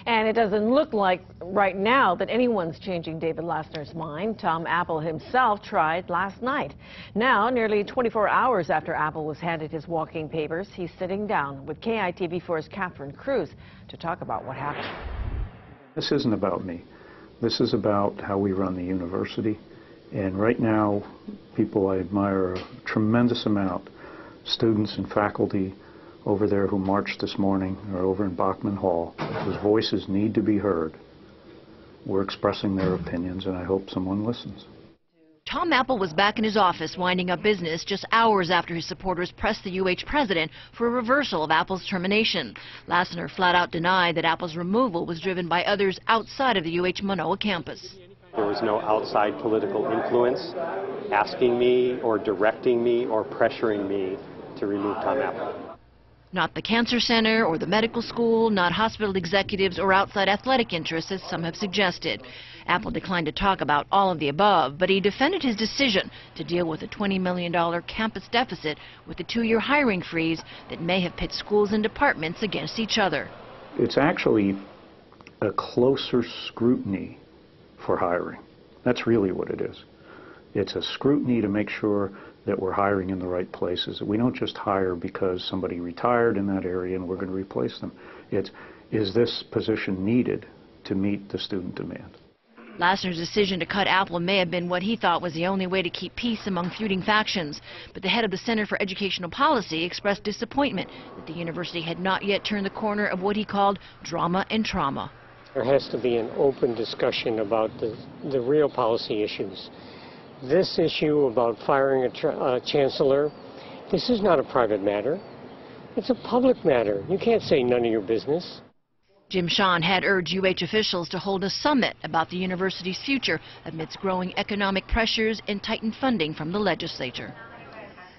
And it doesn't look like right now that anyone's changing David Lasner's mind. Tom Apple himself tried last night. Now, nearly 24 hours after Apple was handed his walking papers, he's sitting down with KITV4's Catherine Cruz to talk about what happened. This isn't about me. This is about how we run the university. And right now, people I admire a tremendous amount, students and faculty over there who marched this morning or over in Bachman Hall, whose voices need to be heard. We're expressing their opinions, and I hope someone listens. Tom Apple was back in his office winding up business just hours after his supporters pressed the UH president for a reversal of Apple's termination. Lasner flat out denied that Apple's removal was driven by others outside of the UH Manoa campus. There was no outside political influence asking me or directing me or pressuring me to remove Tom Apple. Not the cancer center or the medical school, not hospital executives or outside athletic interests, as some have suggested. Apple declined to talk about all of the above, but he defended his decision to deal with a $20 million campus deficit with a 2-year hiring freeze that may have pit schools and departments against each other. It's actually a closer scrutiny for hiring. That's really what it is. It's a scrutiny to make sure that we're hiring in the right places. We don't just hire because somebody retired in that area and we're going to replace them. It's, is this position needed to meet the student demand? Lasner's decision to cut Apple may have been what he thought was the only way to keep peace among feuding factions. But the head of the Center for Educational Policy expressed disappointment that the university had not yet turned the corner of what he called drama and trauma. There has to be an open discussion about the real policy issues. This issue about firing a chancellor, this is not a private matter. It's a public matter. You can't say none of your business. Jim Sean had urged UH officials to hold a summit about the university's future amidst growing economic pressures and tightened funding from the legislature.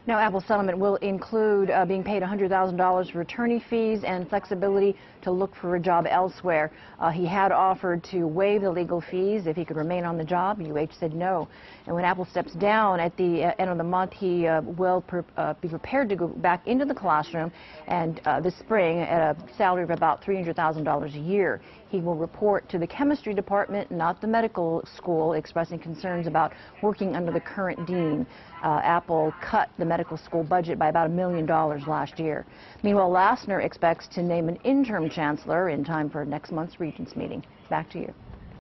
Now, Apple's settlement will include being paid $100,000 for attorney fees and flexibility to look for a job elsewhere. He had offered to waive the legal fees if he could remain on the job. UH said no. And when Apple steps down at the end of the month, he will be prepared to go back into the classroom and this spring at a salary of about $300,000 a year. He will report to the chemistry department, not the medical school, expressing concerns about working under the current dean. Apple cut the medical school budget by about $1 million last year. Meanwhile, Lasner expects to name an interim chancellor in time for next month's Regents meeting. Back to you.